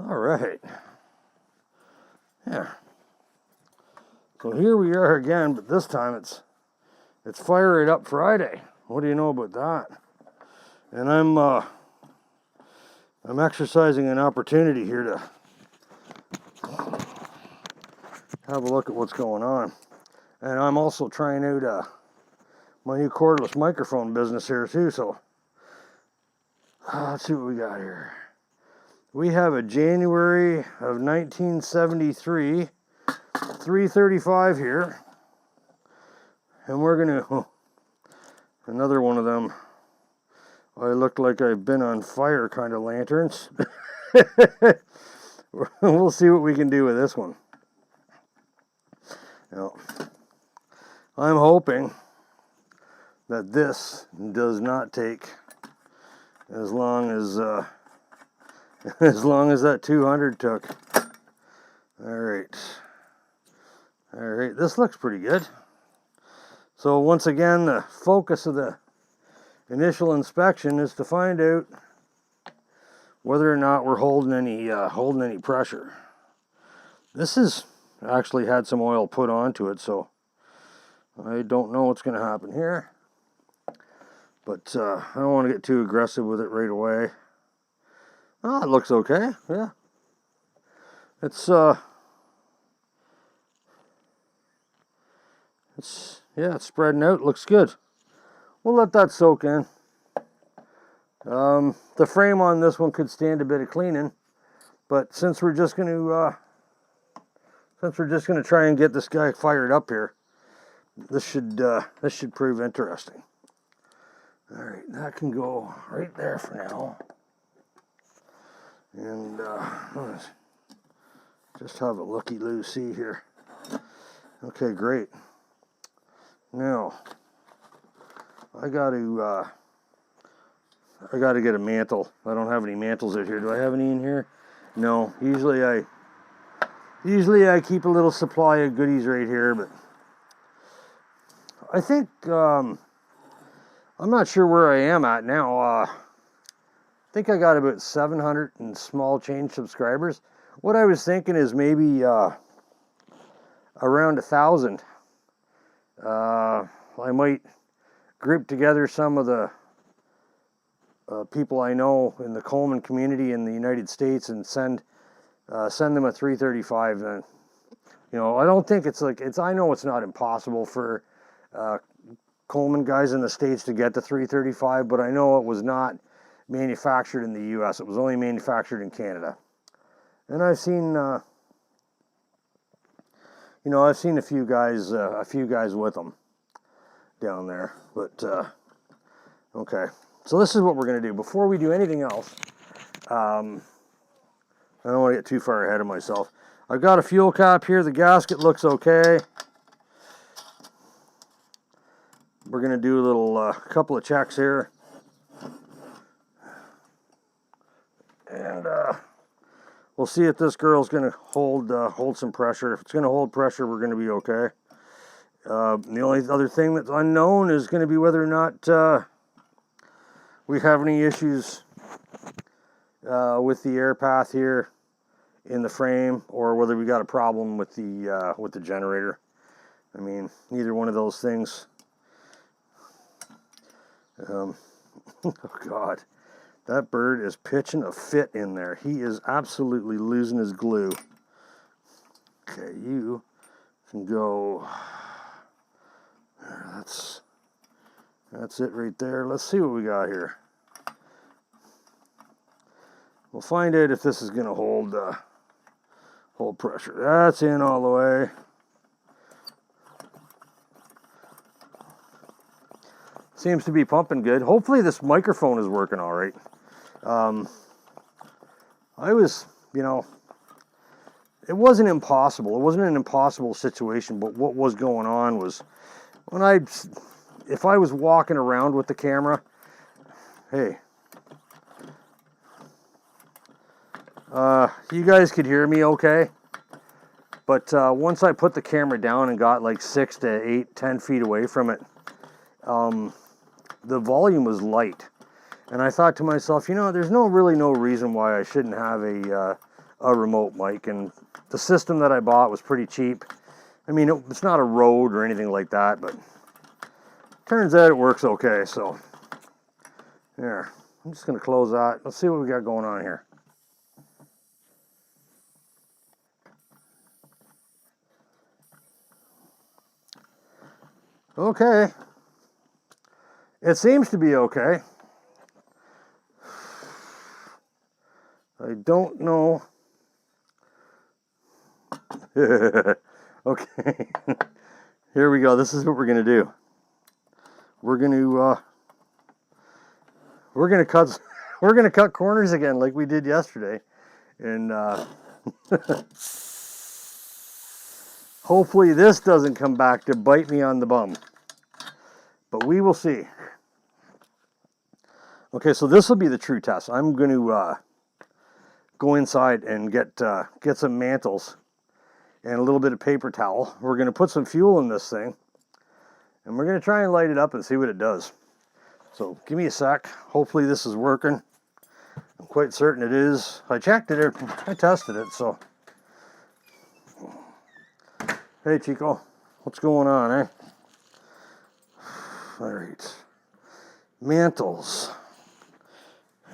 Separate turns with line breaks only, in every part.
All right. Yeah. So here we are again, but this time it's Fire It Up Friday. What do you know about that? And I'm exercising an opportunity here to have a look at what's going on. And I'm also trying out my new cordless microphone business here too, so let's see what we got here. We have a January of 1973 335 here, and we're gonna another one of them I look like I've been on fire kind of lanterns. We'll see what we can do with this one. Now, I'm hoping that this does not take as long as that 200 took. All right, this looks pretty good. So once again, the focus of the initial inspection is to find out whether or not we're holding any pressure. This has actually had some oil put onto it, so I don't know what's going to happen here. But I don't want to get too aggressive with it right away. Oh, it looks okay. Yeah. It's spreading out. Looks good. We'll let that soak in. The frame on this one could stand a bit of cleaning, but since we're just going to try and get this guy fired up here, this should prove interesting. All right, that can go right there for now. And let's just have a looky-loo-see here. Okay, great. Now, I got to get a mantle. I don't have any mantles out here. Do I have any in here? No. Usually I keep a little supply of goodies right here, but I think I'm not sure where I am at now. I think I got about 700 and small change subscribers. What I was thinking is maybe around 1,000. I might group together some of the people I know in the Coleman community in the United States and send them a 335. And I don't think I know it's not impossible for Coleman guys in the States to get the 335, but I know it was not manufactured in the U.S. It was only manufactured in Canada. And I've seen a few guys with them down there. But okay, so this is what we're going to do. Before we do anything else, I don't want to get too far ahead of myself. I've got a fuel cap here. The gasket looks okay. We're going to do a little couple of checks here. And we'll see if this girl's going to hold some pressure. If it's going to hold pressure, we're going to be okay. The only other thing that's unknown is going to be whether or not we have any issues with the air path here in the frame, or whether we got a problem with the generator. I mean, neither one of those things. Oh God, that bird is pitching a fit in there. He is absolutely losing his glue. Okay, you can go. That's it right there. Let's see what we got here. We'll find out if this is going to hold pressure. That's in all the way. Seems to be pumping good. Hopefully this microphone is working all right. It wasn't impossible. It wasn't an impossible situation, but what was going on was if I was walking around with the camera, hey, you guys could hear me okay, but once I put the camera down and got like 6 to 8, 10 feet away from it, the volume was light, and I thought to myself, there's really no reason why I shouldn't have a a remote mic, and the system that I bought was pretty cheap. I mean, it's not a Rode or anything like that, but turns out it works okay. So there, I'm just gonna close that. Let's see what we got going on here. Okay, it seems to be okay. I don't know. Okay, here we go. This is what we're gonna do. We're gonna cut corners again like we did yesterday, and hopefully this doesn't come back to bite me on the bum. But we will see. Okay, so this will be the true test. I'm going to go inside and get some mantles and a little bit of paper towel. We're going to put some fuel in this thing, and we're going to try and light it up and see what it does. So give me a sec. Hopefully this is working. I'm quite certain it is. I checked it. I tested it. So, hey Chico, what's going on, eh? All right, mantles.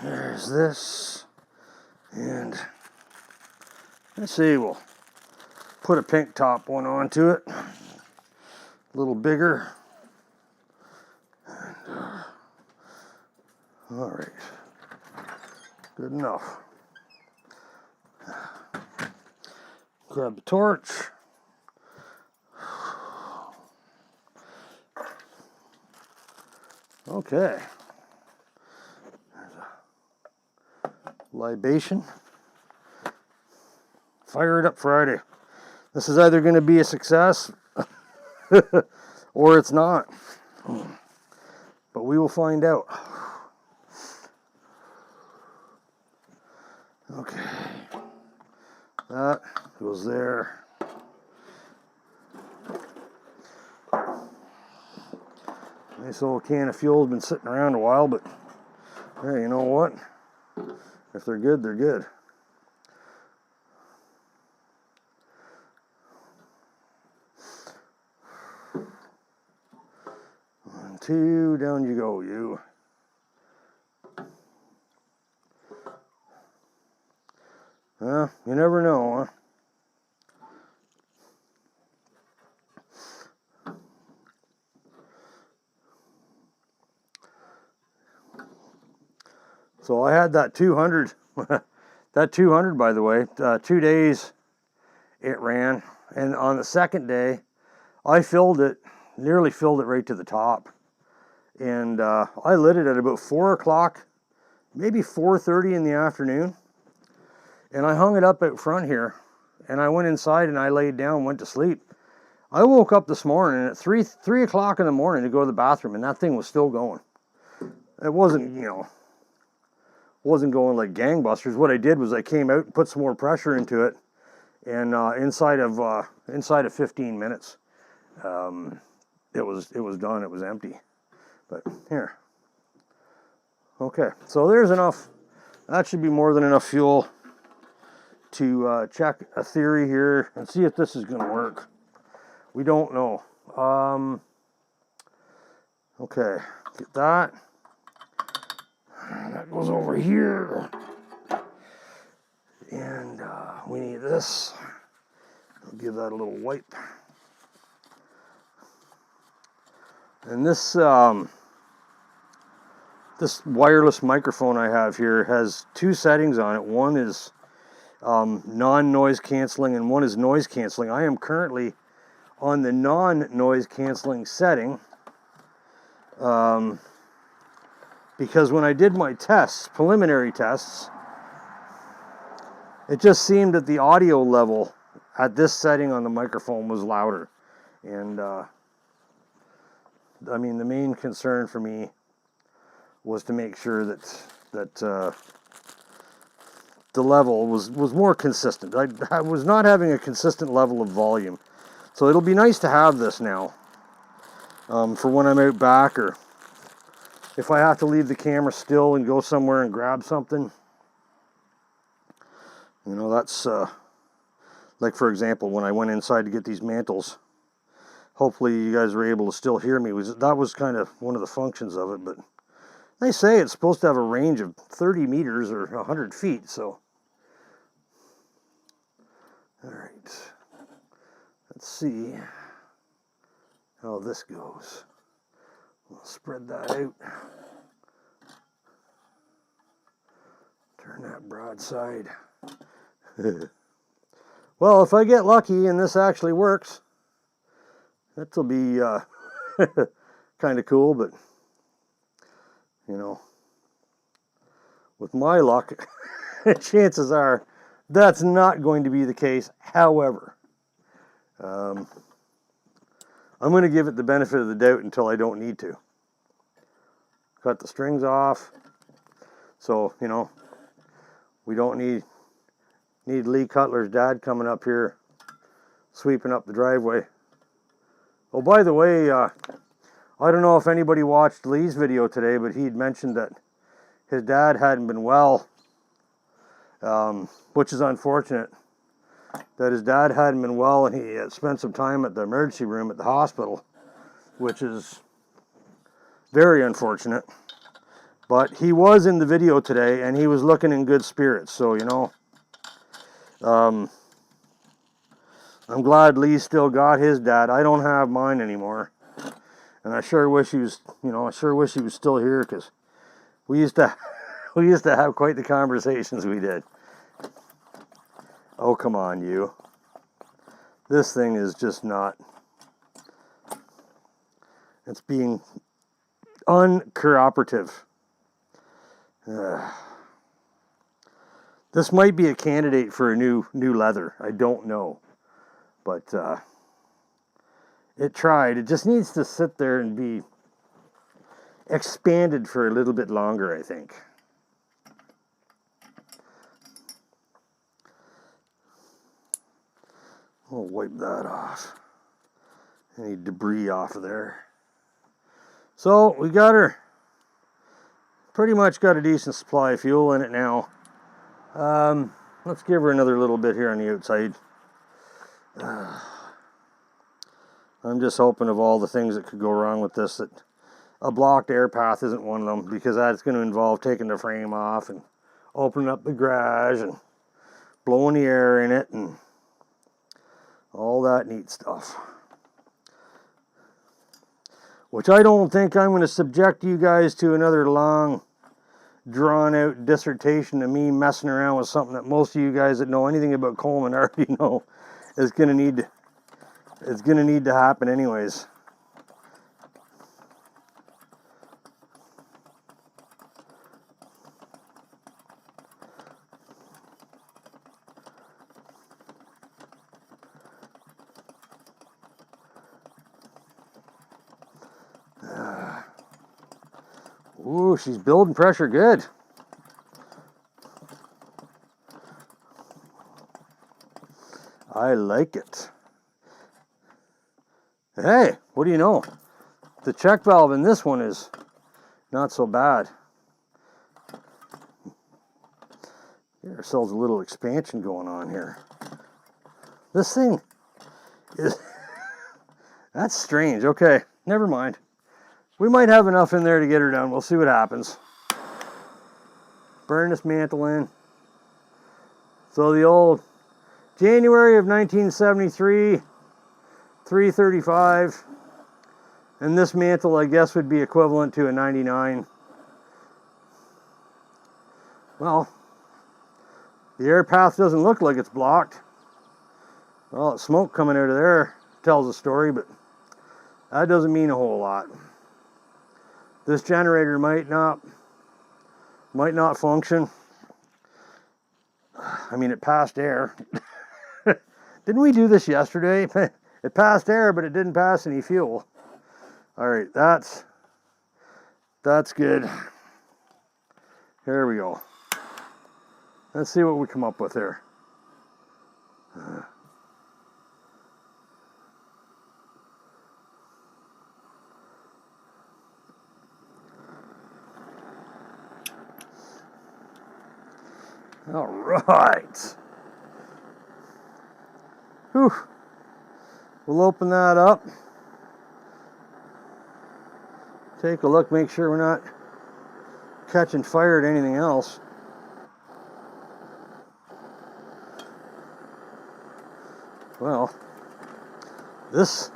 There's this, and let's see, we'll put a pink top one onto it, a little bigger. And, all right, good enough. Grab the torch. Okay. There's a libation. Fire it up Friday. This is either going to be a success or it's not. But we will find out. Okay. That goes there. Nice old can of fuel has been sitting around a while, but hey, you know what? If they're good, they're good. One, two, down you go, you. You never know, huh? So I had that 200, that 200, by the way, 2 days it ran. And on the second day, I filled it, nearly filled it right to the top. And I lit it at about 4 o'clock, maybe 4:30 in the afternoon. And I hung it up out front here. And I went inside and I laid down, went to sleep. I woke up this morning at 3 o'clock in the morning to go to the bathroom, and that thing was still going. It wasn't, wasn't going like gangbusters. What I did was I came out and put some more pressure into it, and inside of 15 minutes, it was done. It was empty. But here, okay. So there's enough. That should be more than enough fuel to check a theory here and see if this is going to work. We don't know. Okay, get that. That goes over here. And we need this. I'll give that a little wipe. And this this wireless microphone I have here has 2 settings on it. One is non-noise canceling and one is noise canceling. I am currently on the non-noise canceling setting. Because when I did my tests, preliminary tests, it just seemed that the audio level at this setting on the microphone was louder. And I mean, the main concern for me was to make sure that the level was more consistent. I was not having a consistent level of volume. So it'll be nice to have this now for when I'm out back, or if I have to leave the camera still and go somewhere and grab something. You know, that's like, for example, when I went inside to get these mantles, hopefully you guys were able to still hear me. That was kind of one of the functions of it, but they say it's supposed to have a range of 30 meters or 100 feet, so. All right. Let's see how this goes. We'll spread that out. Turn that broadside. Well, if I get lucky and this actually works, that'll be kind of cool, but, you know, with my luck, chances are that's not going to be the case. However, I'm going to give it the benefit of the doubt until I don't need to. Cut the strings off. So, you know, we don't need Lee Cutler's dad coming up here, sweeping up the driveway. Oh, by the way, I don't know if anybody watched Lee's video today, but he'd mentioned that his dad hadn't been well, which is unfortunate. That his dad hadn't been well, and he had spent some time at the emergency room at the hospital, which is very unfortunate. But he was in the video today, and he was looking in good spirits. So, you know, I'm glad Lee still got his dad. I don't have mine anymore. And I sure wish he was, you know, I sure wish he was still here, because we used to have quite the conversations we did. Oh, come on, you. This thing is just not. It's being uncooperative. This might be a candidate for a new leather. I don't know. But it tried. It just needs to sit there and be expanded for a little bit longer, I think. We'll wipe that off. Any debris off of there. So we got her. Pretty much got a decent supply of fuel in it now. Let's give her another little bit here on the outside. I'm just hoping of all the things that could go wrong with this that a blocked air path isn't one of them, because that's going to involve taking the frame off and opening up the garage and blowing the air in it and all that neat stuff. Which I don't think I'm going to subject you guys to another long, drawn-out dissertation of me messing around with something that most of you guys that know anything about Coleman already know is going to need. It's going to need to happen anyways. Ooh, she's building pressure good. I like it. Hey, what do you know? The check valve in this one is not so bad. Get ourselves a little expansion going on here. This thing is... That's strange. Okay, never mind. We might have enough in there to get her done. We'll see what happens. Burn this mantle in. So the old January of 1973, 335. And this mantle, I guess, would be equivalent to a 99. Well, the air path doesn't look like it's blocked. Well, smoke coming out of there tells a story, but that doesn't mean a whole lot. This generator might not function. I mean, it passed air. Didn't we do this yesterday? It passed air, but it didn't pass any fuel. All right, that's good. Here we go. Let's see what we come up with here. All right. Whew. We'll open that up. Take a look, make sure we're not catching fire at anything else. Well, this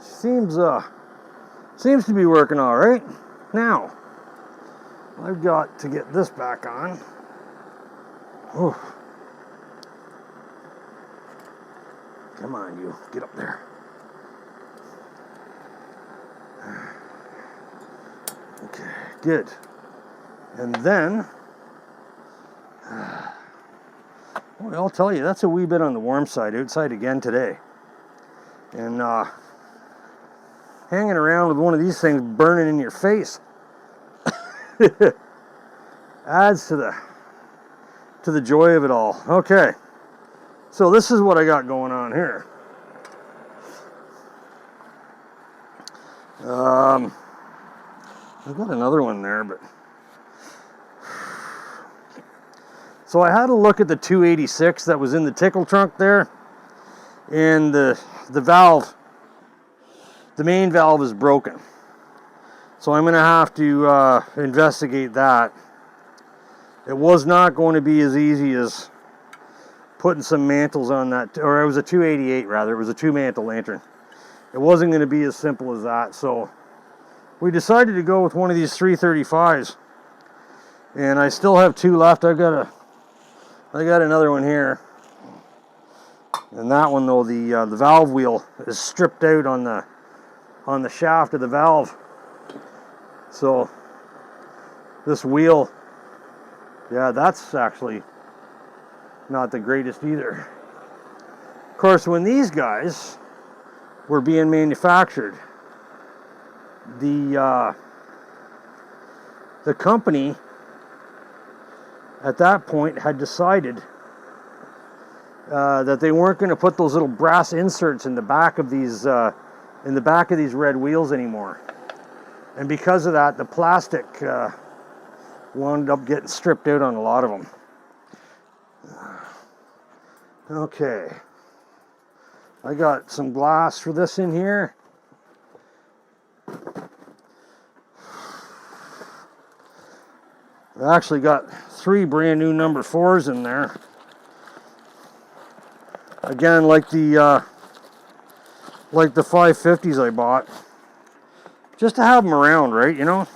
seems to be working all right. Now, I've got to get this back on. Oof. Come on, you. Get up there. Okay, good. And then, well, I'll tell you, that's a wee bit on the warm side. Outside again today. And hanging around with one of these things burning in your face adds to the joy of it all. Okay, so this is what I got going on here. I've got another one there, but so I had a look at the 286 that was in the tickle trunk there, and the valve, the main valve is broken. So I'm going to have to investigate that. It was not going to be as easy as putting some mantles on that, or it was a 288 rather, it was a 2-mantle lantern. It wasn't going to be as simple as that, so we decided to go with one of these 335s. And I still have 2 left. I got another one here. And that one though, the valve wheel is stripped out on the shaft of the valve. So this wheel, yeah, that's actually not the greatest either. Of course, when these guys were being manufactured, the company at that point had decided that they weren't going to put those little brass inserts in the back of these red wheels anymore. And because of that, the plastic wound up getting stripped out on a lot of them. Okay. I got some glass for this in here. I actually got 3 brand new number 4s in there. Again, like the 550s I bought. Just to have them around, right, you know?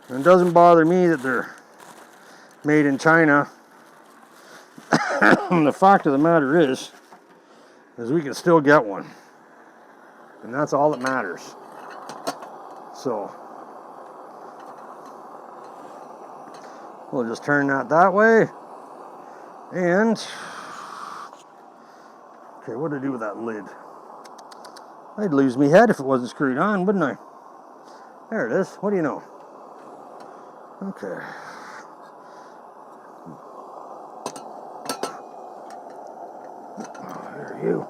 And it doesn't bother me that they're made in China. And the fact of the matter is we can still get one. And that's all that matters. So, we'll just turn that way. And, okay, what do I do with that lid? I'd lose me head if it wasn't screwed on, wouldn't I? There it is. What do you know? Okay. Oh, there you.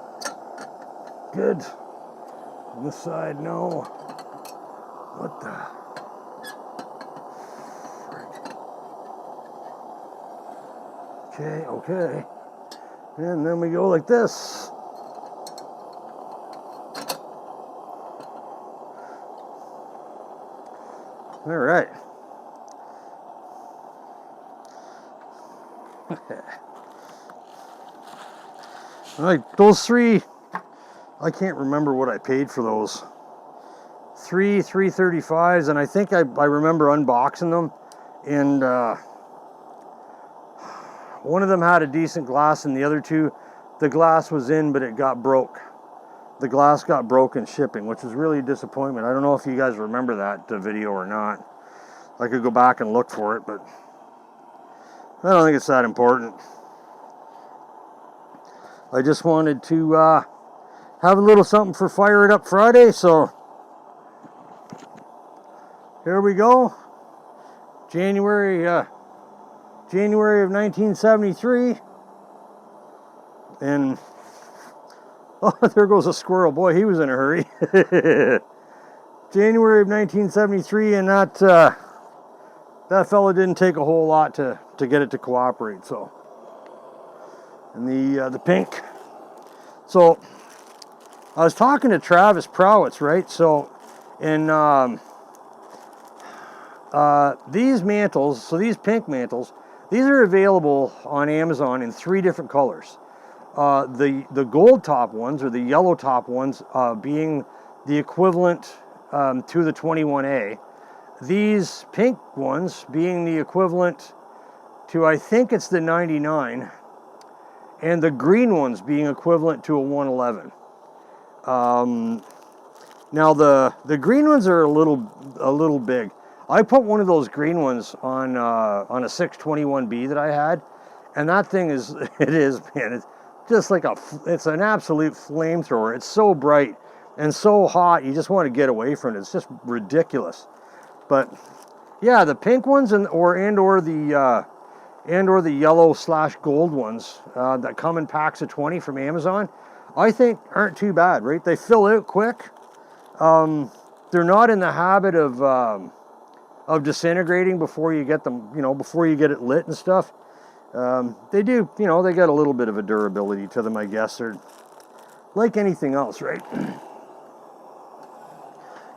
Good. On this side, no. What the? Okay, okay. And then we go like this. All right. All right, those 3, I can't remember what I paid for those. 3 335s, and I think I remember unboxing them, and one of them had a decent glass, and the other 2, the glass was in, but it got broke. The glass got broken shipping, which was really a disappointment. I don't know if you guys remember that video or not. I could go back and look for it, but I don't think it's that important. I just wanted to have a little something for Fire It Up Friday, so here we go. January of 1973, and Oh, there goes a squirrel. Boy, he was in a hurry. January of 1973, and that fella didn't take a whole lot to get it to cooperate. So, and the pink. So, I was talking to Travis Prowitz, right? So, in these mantles, so these pink mantles, these are available on Amazon in 3 different colors. The gold top ones, or the yellow top ones, being the equivalent to the 21A. These pink ones being the equivalent to, I think it's the 99, and the green ones being equivalent to a 111. Now the green ones are a little big. I put one of those green ones on a 621B that I had, and that thing is man, it's just like it's an absolute flamethrower. It's so bright and so hot, you just want to get away from it. It's just ridiculous. But yeah, the pink ones and or the yellow/gold ones that come in packs of 20 from Amazon, I think aren't too bad, right? They fill out quick. They're not in the habit of disintegrating before you get them, before you get it lit and stuff. They do, they got a little bit of a durability to them, I guess. They're like anything else, right?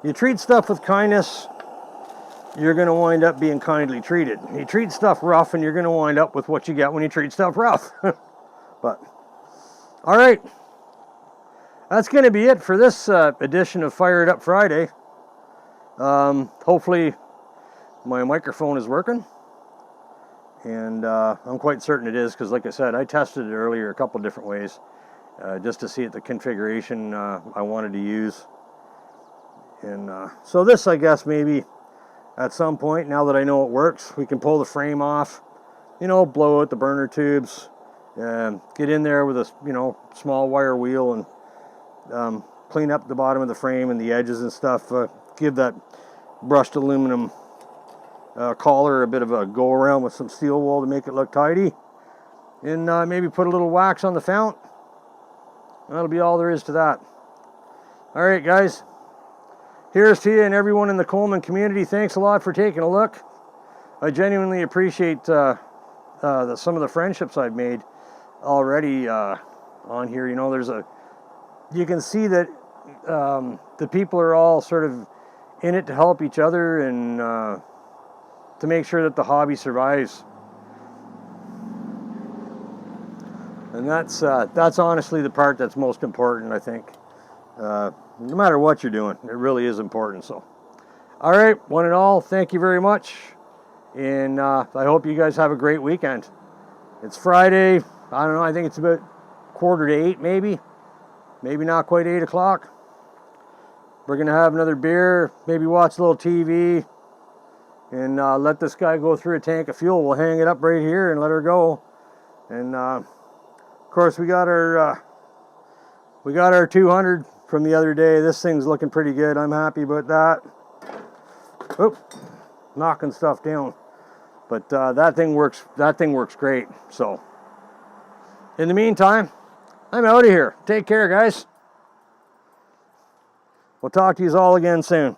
You treat stuff with kindness, you're going to wind up being kindly treated. You treat stuff rough, and you're going to wind up with what you get when you treat stuff rough. But, all right. That's going to be it for this edition of Fire It Up Friday. Hopefully my microphone is working. And I'm quite certain it is, because like I said, I tested it earlier a couple different ways just to see the configuration I wanted to use. And so this, I guess, maybe at some point, now that I know it works, we can pull the frame off, blow out the burner tubes, get in there with a, small wire wheel and clean up the bottom of the frame and the edges and stuff, give that brushed aluminum collar a bit of a go around with some steel wool to make it look tidy, and maybe put a little wax on the fount. That'll be all there is to that. All right, guys. Here's to you and everyone in the Coleman community. Thanks a lot for taking a look. I genuinely appreciate some of the friendships I've made already on here. You can see that the people are all sort of in it to help each other and to make sure that the hobby survives. And that's honestly the part that's most important, I think. No matter what you're doing, it really is important. So, all right, one and all, thank you very much. And I hope you guys have a great weekend. It's Friday. I don't know. I think it's about 7:45, maybe. Maybe not quite 8 o'clock. We're going to have another beer, maybe watch a little TV, and let this guy go through a tank of fuel. We'll hang it up right here and let her go. And, of course, we got our 200 from the other day. This thing's looking pretty good. I'm happy about that. Oop, knocking stuff down. But that thing works great. So, in the meantime, I'm out of here. Take care, guys. We'll talk to you all again soon.